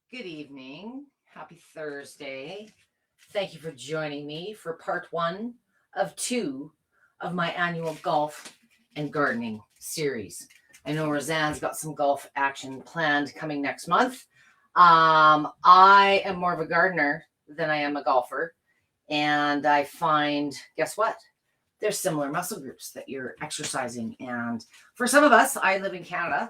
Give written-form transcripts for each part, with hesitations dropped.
Good evening. Happy Thursday. Thank you for joining me for part 1 of 2 of my annual golf and gardening series. I know Roseanne's got some golf action planned coming next month. I am more of a gardener than I am a golfer. And I find, guess what? There's similar muscle groups that you're exercising. And for some of us, I live in Canada,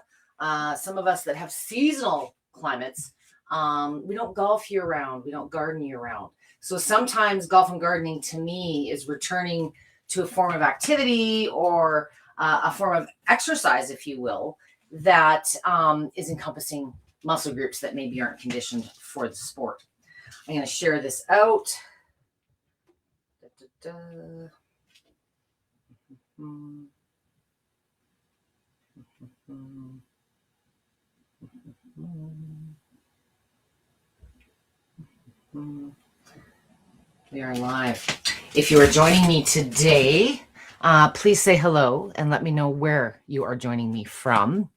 some of us that have seasonal climates, we don't golf year round. We don't garden year round. So sometimes golf and gardening to me is returning to a form of activity or a form of exercise, if you will, that is encompassing muscle groups that maybe aren't conditioned for the sport. I'm going to share this out. We are live. If you are joining me today, please say hello and let me know where you are joining me from.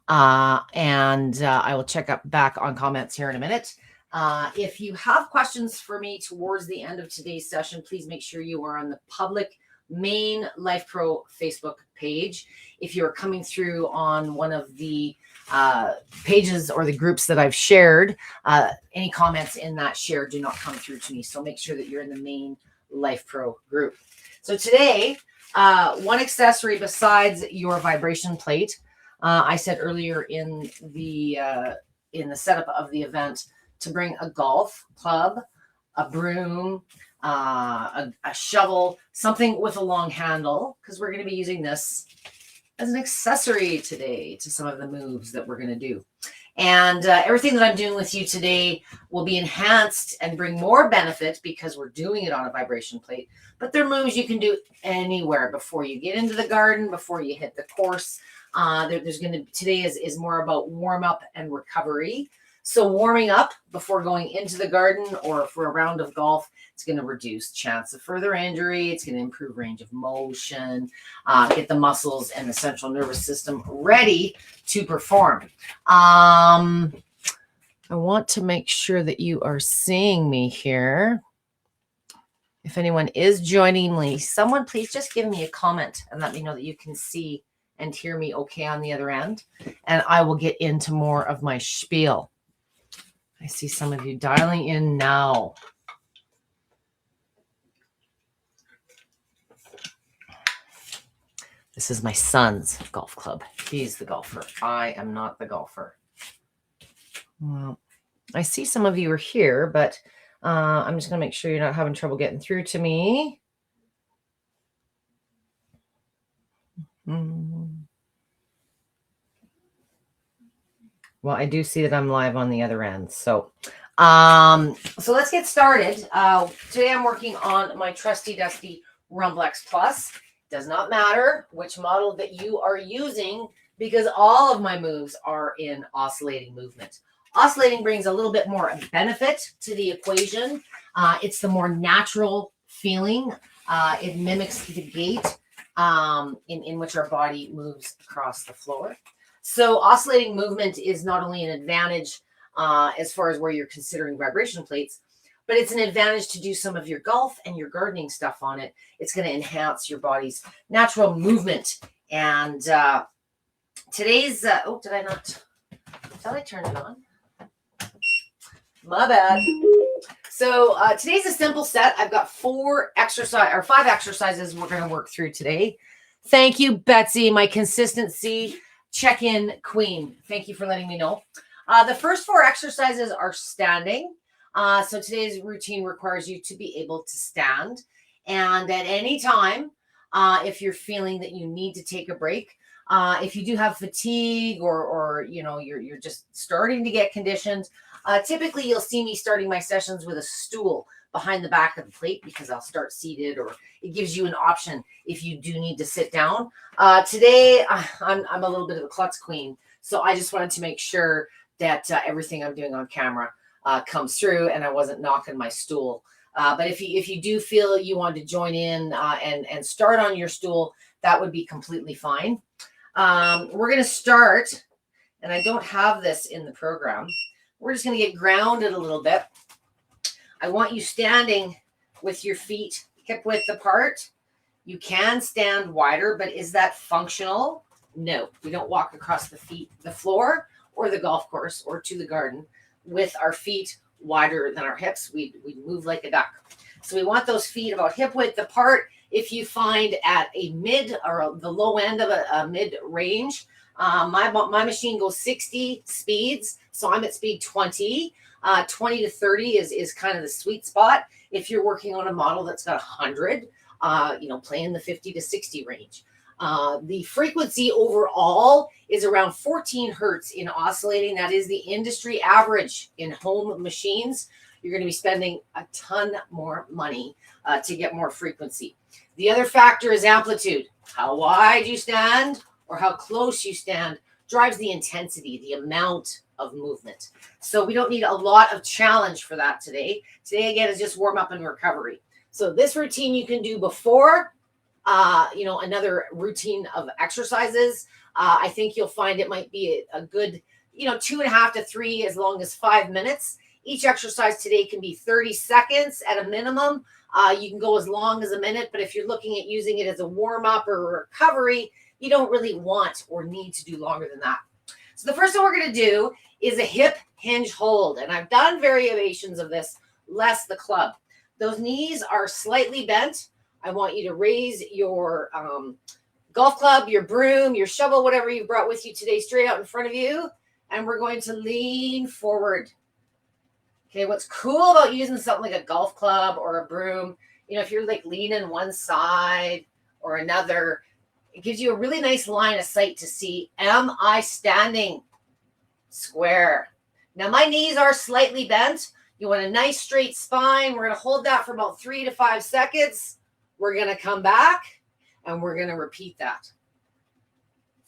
And I will check up back on comments here in a minute. If you have questions for me towards the end of today's session, please make sure you are on the public main Lifepro Facebook page. If you're coming through on one of the pages or the groups that I've shared, any comments in that share do not come through to me. So make sure that you're in the main Lifepro group. So today, one accessory besides your vibration plate, I said earlier in the setup of the event to bring a golf club, a broom, a shovel, something with a long handle, because we're going to be using this as an accessory today to some of the moves that we're going to do. And everything that I'm doing with you today will be enhanced and bring more benefit because we're doing it on a vibration plate. But they're moves you can do anywhere before you get into the garden, before you hit the course. Today is more about warm up and recovery. So warming up before going into the garden or for a round of golf, it's going to reduce chance of further injury. It's going to improve range of motion, get the muscles and the central nervous system ready to perform. I want to make sure that you are seeing me here. If anyone is joining me, someone please just give me a comment and let me know that you can see and hear me okay on the other end. And I will get into more of my spiel. I see some of you dialing in now. This is my son's golf club. He's the golfer. I am not the golfer. Well, I see some of you are here, but I'm just going to make sure you're not having trouble getting through to me. Well, I do see that I'm live on the other end. So let's get started. Today I'm working on my trusty dusty Rumblex Plus. Does not matter which model that you are using because all of my moves are in oscillating movement. Oscillating brings a little bit more benefit to the equation. It's the more natural feeling. It mimics the gait in which our body moves across the floor. So oscillating movement is not only an advantage as far as where you're considering vibration plates, but it's an advantage to do some of your golf and your gardening stuff on it. It's going to enhance your body's natural movement. And today's, did I turn it on? My bad. So today's a simple set. I've got 5 exercises we're going to work through today. Thank you, Betsy, my consistency check-in queen. Thank you for letting me know. The first 4 exercises are standing. So today's routine requires you to be able to stand. And at any time, if you're feeling that you need to take a break, if you do have fatigue or you're just starting to get conditioned, typically you'll see me starting my sessions with a stool behind the back of the plate because I'll start seated, or it gives you an option if you do need to sit down. Today, I'm a little bit of a klutz queen, so I just wanted to make sure that everything I'm doing on camera comes through and I wasn't knocking my stool. But if you do feel you want to join in and start on your stool, that would be completely fine. We're going to start, and I don't have this in the program, We're just going to get grounded a little bit. I want you standing with your feet hip width apart. You can stand wider, but is that functional? No, we don't walk across the floor or the golf course or to the garden with our feet wider than our hips. We move like a duck. So we want those feet about hip width apart. If you find at a mid or the low end of a mid range, my machine goes 60 speeds, so I'm at speed 20. 20 to 30 is kind of the sweet spot. If you're working on a model that's got 100, play in the 50 to 60 range. The frequency overall is around 14 hertz in oscillating. That is the industry average in home machines. You're going to be spending a ton more money to get more frequency. The other factor is amplitude. How wide you stand or how close you stand drives the intensity, the amount of movement. So we don't need a lot of challenge for that today. Today, again, is just warm up and recovery. So this routine you can do before, another routine of exercises. I think you'll find it might be a good, 2.5 to 3, as long as 5 minutes. Each exercise today can be 30 seconds at a minimum. You can go as long as a minute, but if you're looking at using it as a warm up or recovery, you don't really want or need to do longer than that. So the first thing we're going to do is a hip hinge hold. And I've done variations of this, less the club. Those knees are slightly bent. I want you to raise your golf club, your broom, your shovel, whatever you brought with you today, straight out in front of you. And we're going to lean forward. Okay, what's cool about using something like a golf club or a broom, if you're like leaning one side or another, it gives you a really nice line of sight to see, am I standing square? Now, my knees are slightly bent. You want a nice straight spine. We're going to hold that for about 3 to 5 seconds. We're going to come back and we're going to repeat that.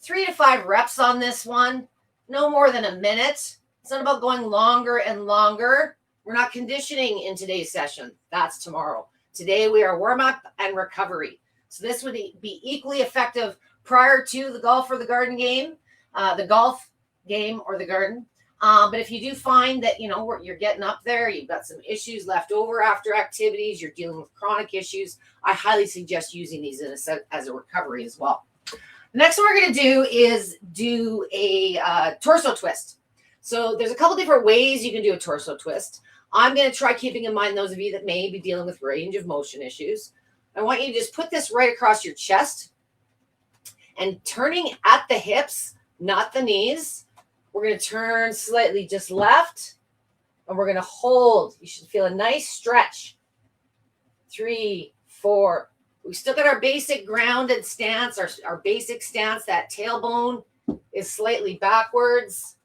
3 to 5 reps on this one, no more than a minute. It's not about going longer and longer. We're not conditioning in today's session. That's tomorrow. Today, we are warm up and recovery. So this would be equally effective prior to the golf or the garden game, the golf game or the garden. But if you do find that, you're getting up there, you've got some issues left over after activities, you're dealing with chronic issues, I highly suggest using these as a recovery as well. The next one we're going to do is do a torso twist. So there's a couple different ways you can do a torso twist. I'm going to try keeping in mind those of you that may be dealing with range of motion issues. I want you to just put this right across your chest and turning at the hips, not the knees. We're going to turn slightly just left and we're going to hold. You should feel a nice stretch. 3, 4. We still got our basic grounded stance, our basic stance. That tailbone is slightly backwards.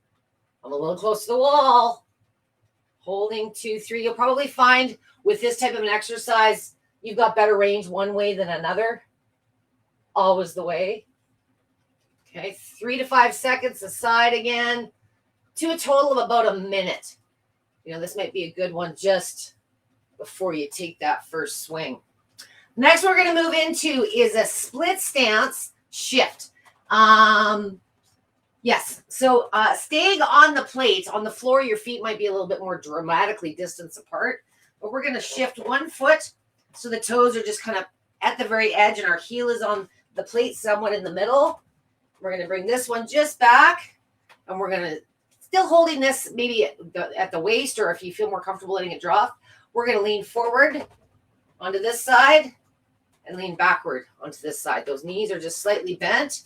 I'm a little close to the wall. Holding 2, 3. You'll probably find with this type of an exercise, you've got better range one way than another. Always the way. Okay, 3 to 5 seconds aside again, to a total of about a minute. This might be a good one just before you take that first swing. Next, we're going to move into is a split stance shift. Yes, so staying on the plate, on the floor, your feet might be a little bit more dramatically distanced apart, but we're going to shift one foot so the toes are just kind of at the very edge and our heel is on the plate somewhat in the middle. We're going to bring this one just back and we're going to, still holding this maybe at the waist, or if you feel more comfortable letting it drop, we're going to lean forward onto this side and lean backward onto this side. Those knees are just slightly bent.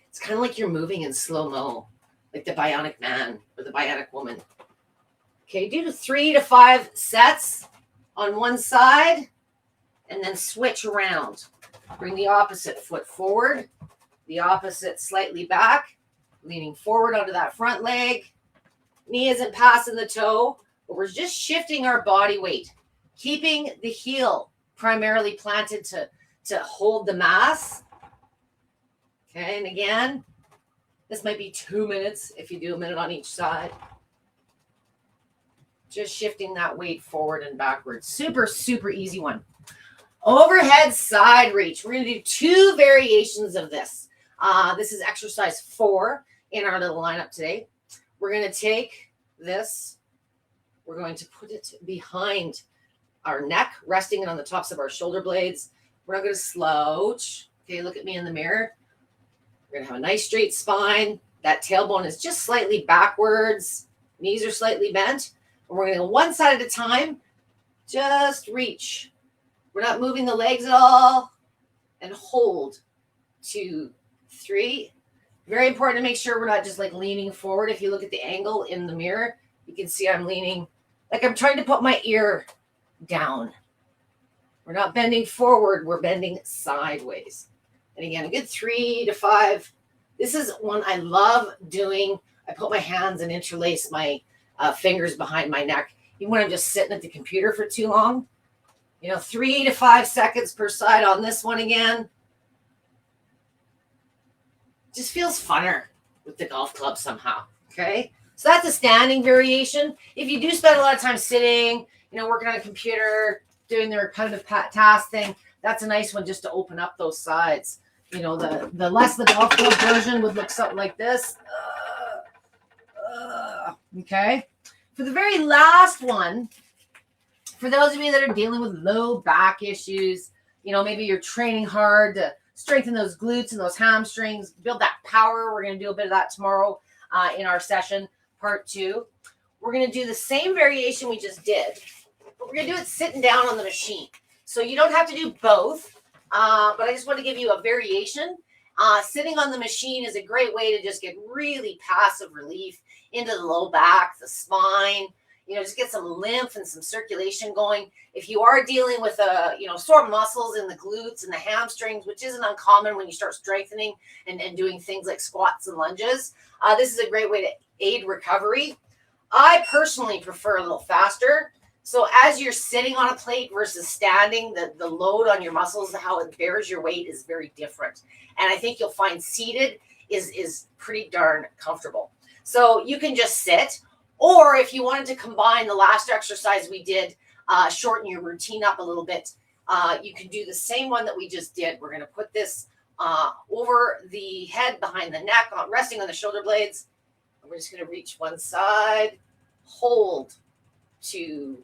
It's kind of like you're moving in slow-mo, like the Bionic man or the Bionic woman. Okay, do 3 to 5 sets on one side and then switch around. Bring the opposite foot forward, the opposite slightly back, leaning forward onto that front leg. Knee isn't passing the toe, but we're just shifting our body weight, keeping the heel primarily planted to hold the mass. Okay, and again, this might be 2 minutes if you do a minute on each side. Just shifting that weight forward and backwards. Super, super easy one. Overhead side reach. We're going to do 2 variations of this. This is exercise 4. in our little lineup today. We're going to take this, we're going to put it behind our neck, resting it on the tops of our shoulder blades. We're not going to slouch. Okay, look at me in the mirror. We're going to have a nice straight spine. That tailbone is just slightly backwards. Knees are slightly bent. And we're going to go one side at a time. Just reach. We're not moving the legs at all. And hold. 2, 3. Very important to make sure we're not just like leaning forward. If you look at the angle in the mirror, you can see I'm leaning like I'm trying to put my ear down. We're not bending forward. We're bending sideways. And again, a good 3 to 5. This is one I love doing. I put my hands and interlace my fingers behind my neck, even when I'm just sitting at the computer for too long. 3 to 5 seconds per side on this one again. Just feels funner with the golf club somehow. Okay. So that's a standing variation. If you do spend a lot of time sitting, working on a computer, doing the repetitive task thing, that's a nice one just to open up those sides. The less the golf club version would look something like this. Okay. For the very last one, for those of you that are dealing with low back issues, maybe you're training hard to strengthen those glutes and those hamstrings, build that power. We're going to do a bit of that tomorrow in our session, part 2. We're going to do the same variation we just did, but we're going to do it sitting down on the machine. So you don't have to do both, but I just want to give you a variation. Sitting on the machine is a great way to just get really passive relief into the low back, the spine, just get some lymph and some circulation going. If you are dealing with sore muscles in the glutes and the hamstrings, which isn't uncommon when you start strengthening and doing things like squats and lunges, this is a great way to aid recovery. I personally prefer a little faster. So as you're sitting on a plate versus standing, the load on your muscles, how it bears your weight is very different. And I think you'll find seated is pretty darn comfortable. So you can just sit, or if you wanted to combine the last exercise we did, shorten your routine up a little bit, you can do the same one that we just did. We're going to put this over the head, behind the neck, resting on the shoulder blades. And we're just going to reach one side, hold, 2,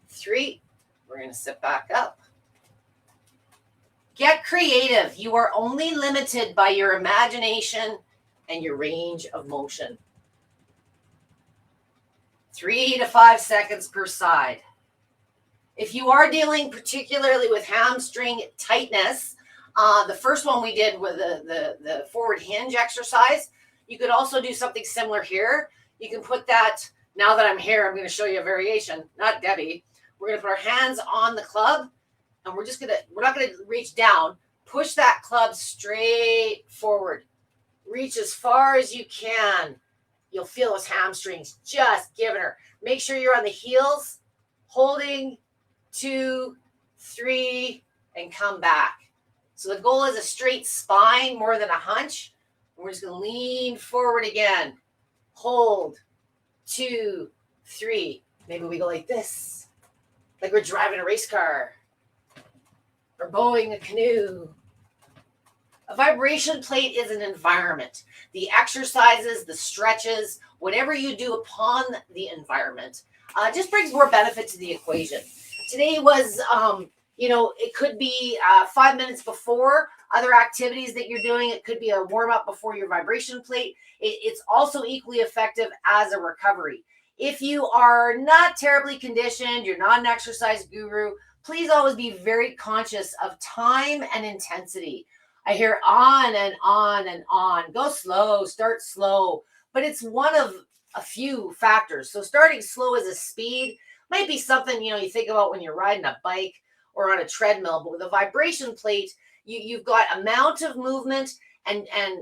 3. We're going to sit back up. Get creative. You are only limited by your imagination and your range of motion. 3 to 5 seconds per side. If you are dealing particularly with hamstring tightness, the first one we did with the forward hinge exercise, you could also do something similar here. You can put that, now that I'm here, I'm going to show you a variation, not Debbie. We're going to put our hands on the club, and we're not going to reach down. Push that club straight forward. Reach as far as you can. You'll feel those hamstrings just giving her. Make sure you're on the heels, holding, 2, 3, and come back. So the goal is a straight spine more than a hunch. And we're just going to lean forward again. Hold, 2, 3. Maybe we go like this, like we're driving a race car or rowing a canoe. A vibration plate is an environment. The exercises, the stretches, whatever you do upon the environment, just brings more benefit to the equation. Today was, it could be 5 minutes before other activities that you're doing. It could be a warm up before your vibration plate. It's also equally effective as a recovery. If you are not terribly conditioned, you're not an exercise guru, please always be very conscious of time and intensity. I hear on and on and on. Go slow, start slow. But it's one of a few factors. So starting slow as a speed might be something, you think about when you're riding a bike or on a treadmill. But with a vibration plate, you've got amount of movement, and a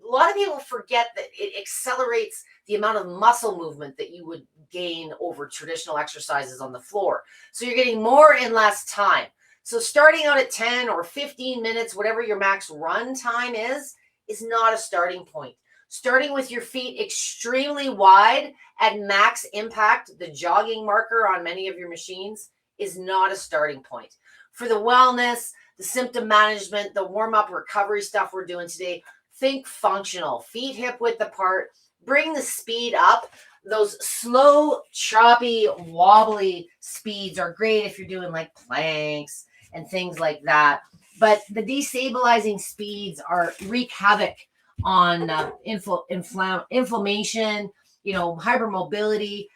lot of people forget that it accelerates the amount of muscle movement that you would gain over traditional exercises on the floor. So you're getting more in less time. So starting out at 10 or 15 minutes, whatever your max run time is not a starting point. Starting with your feet extremely wide at max impact, the jogging marker on many of your machines, is not a starting point. For the wellness, the symptom management, the warm-up recovery stuff we're doing today, think functional, feet hip width apart, bring the speed up. Those slow, choppy, wobbly speeds are great if you're doing like planks and things like that. But the destabilizing speeds wreak havoc on inflammation, hypermobility.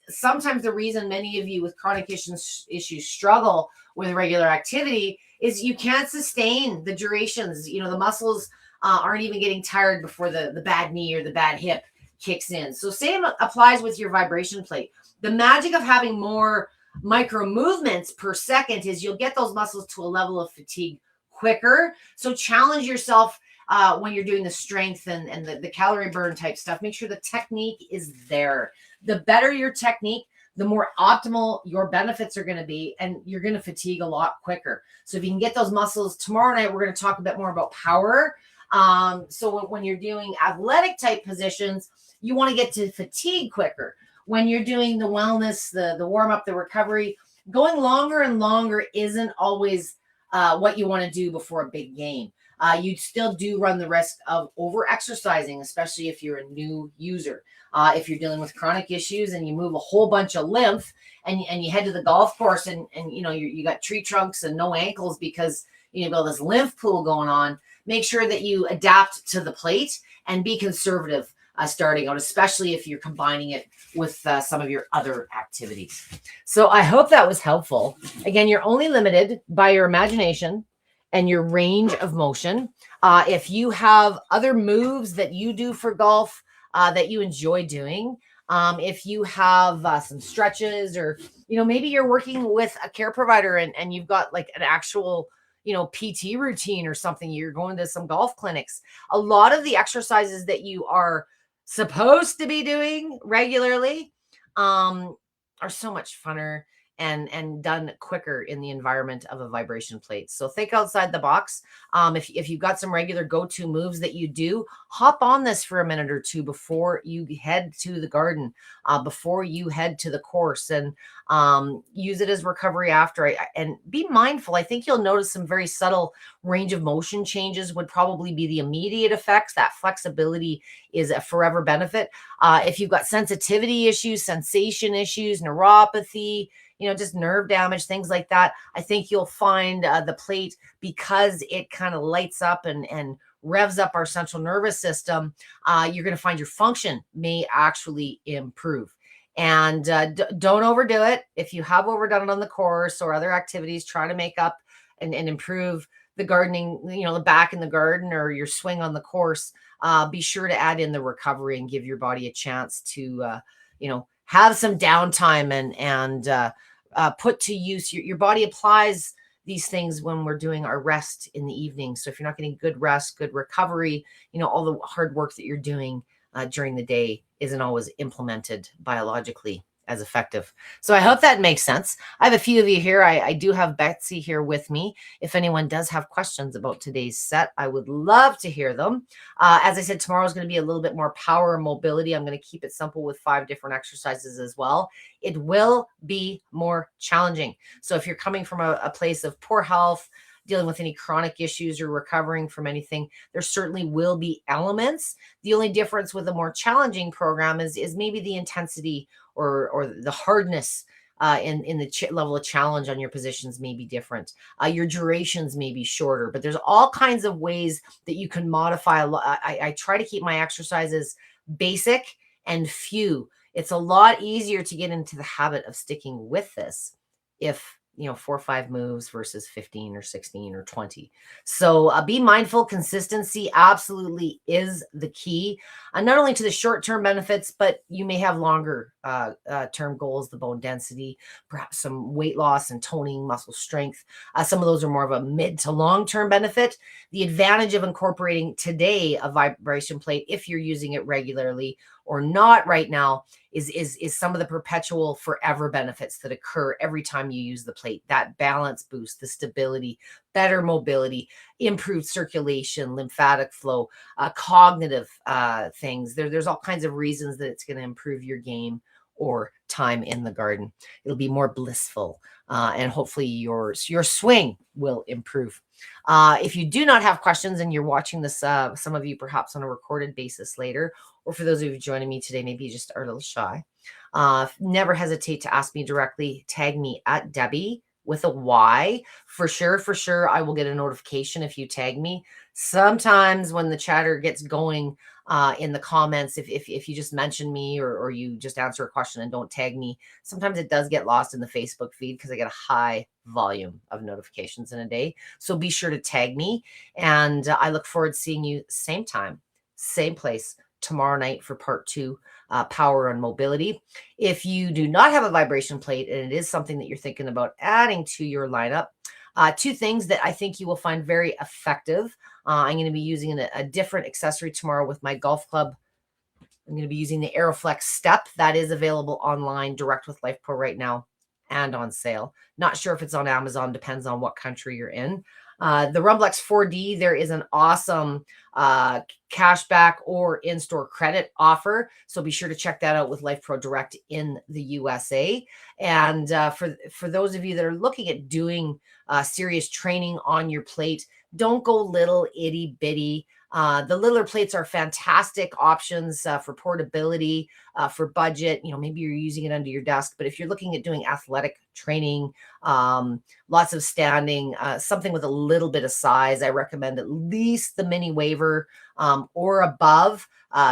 Sometimes the reason many of you with chronic issues struggle with regular activity is you can't sustain the durations. The muscles aren't even getting tired before the bad knee or the bad hip kicks in. So same applies with your vibration plate. The magic of having more micro movements per second is you'll get those muscles to a level of fatigue quicker. So challenge yourself when you're doing the strength and the calorie burn type stuff. Make sure the technique is there. The better your technique, the more optimal your benefits are going to be, and you're going to fatigue a lot quicker. So if you can get those muscles, tomorrow night we're going to talk a bit more about power. So when you're doing athletic type positions, you want to get to fatigue quicker. When you're doing the wellness, the warm up, the recovery, going longer and longer isn't always what you want to do before a big game. You still do run the risk of over exercising, especially if you're a new user. If you're dealing with chronic issues and you move a whole bunch of lymph and you head to the golf course and you got tree trunks and no ankles because you've got this lymph pool going on, make sure that you adapt to the plate and be conservative starting out, especially if you're combining it with some of your other activities. So I hope that was helpful. Again, you're only limited by your imagination and your range of motion. If you have other moves that you do for golf that you enjoy doing, if you have some stretches or, maybe you're working with a care provider and you've got like an actual, PT routine or something, you're going to some golf clinics. A lot of the exercises that you are supposed to be doing regularly are so much funner and done quicker in the environment of a vibration plate. So think outside the box. If you've got some regular go-to moves that you do, hop on this for a minute or two before you head to the garden, before you head to the course, and use it as recovery after. And be mindful. I think you'll notice some very subtle range of motion changes would probably be the immediate effects. That flexibility is a forever benefit. If you've got sensitivity issues, sensation issues, neuropathy, just nerve damage, things like that, I think you'll find the plate, because it kind of lights up and revs up our central nervous system, you're going to find your function may actually improve. And don't overdo it. If you have overdone it on the course or other activities, try to make up and improve the gardening, the back in the garden or your swing on the course. Be sure to add in the recovery and give your body a chance to, have some downtime and put to use. Your body applies these things when we're doing our rest in the evening. So if you're not getting good rest, good recovery, all the hard work that you're doing during the day isn't always implemented biologically as effective. So I hope that makes sense. I have a few of you here. I do have Betsy here with me. If anyone does have questions about today's set, I would love to hear them. As I said, tomorrow is going to be a little bit more power and mobility. I'm going to keep it simple with 5 different exercises as well. It will be more challenging. So if you're coming from a place of poor health, dealing with any chronic issues or recovering from anything, there certainly will be elements. The only difference with a more challenging program is maybe the intensity or the hardness in the level of challenge on your positions may be different. Your durations may be shorter, but there's all kinds of ways that you can modify. I try to keep my exercises basic and few. It's a lot easier to get into the habit of sticking with this if 4 or 5 moves versus 15 or 16 or 20. So be mindful. Consistency absolutely is the key, not only to the short-term benefits, but you may have longer term goals, the bone density, perhaps some weight loss and toning, muscle strength. Some of those are more of a mid to long-term benefit. The advantage of incorporating today a vibration plate, if you're using it regularly or not right now, is some of the perpetual forever benefits that occur every time you use the plate. That balance boost, the stability, better mobility, improved circulation, lymphatic flow, cognitive things. There's all kinds of reasons that it's going to improve your game or time in the garden. It'll be more blissful, and hopefully your swing will improve. If you do not have questions and you're watching this, some of you perhaps on a recorded basis later, or for those of you joining me today, maybe you just are a little shy, never hesitate to ask me directly. Tag me at Debby with a Y. For sure, I will get a notification if you tag me. Sometimes when the chatter gets going in the comments, if you just mention me or you just answer a question and don't tag me, sometimes it does get lost in the Facebook feed because I get a high volume of notifications in a day. So be sure to tag me, and I look forward to seeing you same time, same place tomorrow night for part 2, power and mobility. If you do not have a vibration plate and it is something that you're thinking about adding to your lineup, 2 things that I think you will find very effective. I'm going to be using a different accessory tomorrow with my golf club. I'm going to be using the Aeroflex Step. That is available online, direct with Lifepro right now, and on sale. Not sure if it's on Amazon, depends on what country you're in. The Rumblex 4D, there is an awesome cashback or in-store credit offer. So be sure to check that out with Lifepro Direct in the USA. And for those of you that are looking at doing serious training on your plate, don't go little itty bitty. The littler plates are fantastic options for portability, for budget. Maybe you're using it under your desk, but if you're looking at doing athletic training, lots of standing, something with a little bit of size, I recommend at least the mini waiver or above.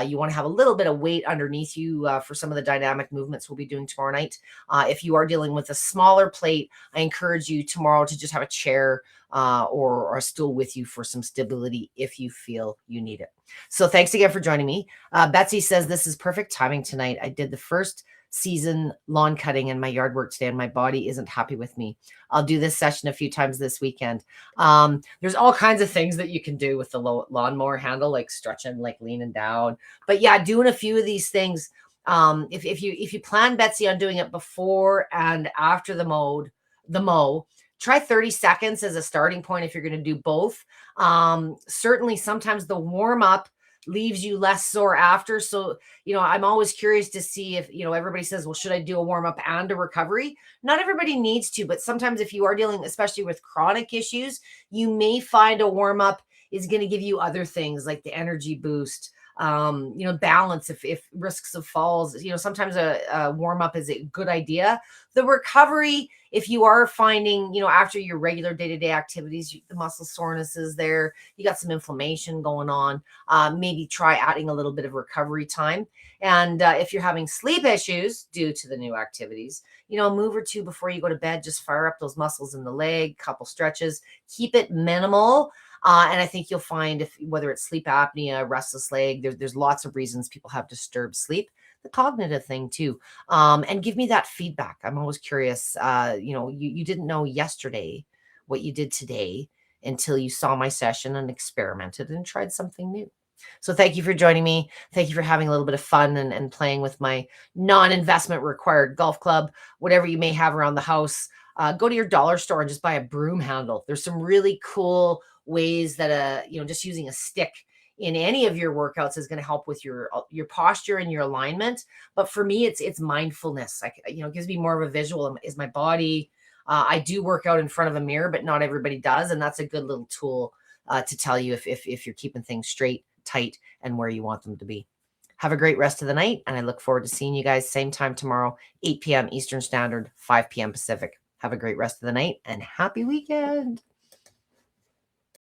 You want to have a little bit of weight underneath you for some of the dynamic movements we'll be doing tomorrow night. If you are dealing with a smaller plate, I encourage you tomorrow to just have a chair or a stool with you for some stability if you feel you need it. So thanks again for joining me. Betsy says, this is perfect timing tonight. I did the first season lawn cutting and my yard work today and my body isn't happy with me. I'll do this session a few times this weekend. There's all kinds of things that you can do with the lawnmower handle, like stretching, like leaning down. But yeah, doing a few of these things. If you plan, Betsy, on doing it before and after the mow, try 30 seconds as a starting point if you're going to do both. Certainly sometimes the warm up leaves you less sore after. So, I'm always curious to see if, everybody says, well, should I do a warm up and a recovery? Not everybody needs to, but sometimes if you are dealing, especially with chronic issues, you may find a warm up is going to give you other things like the energy boost, balance if risks of falls. Sometimes a warm up is a good idea. The recovery, if you are finding, after your regular day-to-day activities, the muscle soreness is there, you got some inflammation going on, maybe try adding a little bit of recovery time. And if you're having sleep issues due to the new activities, a move or two before you go to bed, just fire up those muscles in the leg, couple stretches, keep it minimal. And I think you'll find whether it's sleep apnea, restless leg, there's lots of reasons people have disturbed sleep, the cognitive thing too. And give me that feedback. I'm always curious. You didn't know yesterday what you did today until you saw my session and experimented and tried something new. So thank you for joining me. Thank you for having a little bit of fun and playing with my non-investment required golf club, whatever you may have around the house. Go to your dollar store and just buy a broom handle. There's some really cool ways that just using a stick in any of your workouts is going to help with your posture and your alignment. But for me, it's mindfulness. It gives me more of a visual. Is my body? I do work out in front of a mirror, but not everybody does, and that's a good little tool to tell you if you're keeping things straight, tight, and where you want them to be. Have a great rest of the night, and I look forward to seeing you guys same time tomorrow, 8 p.m. Eastern Standard, 5 p.m. Pacific. Have a great rest of the night and happy weekend.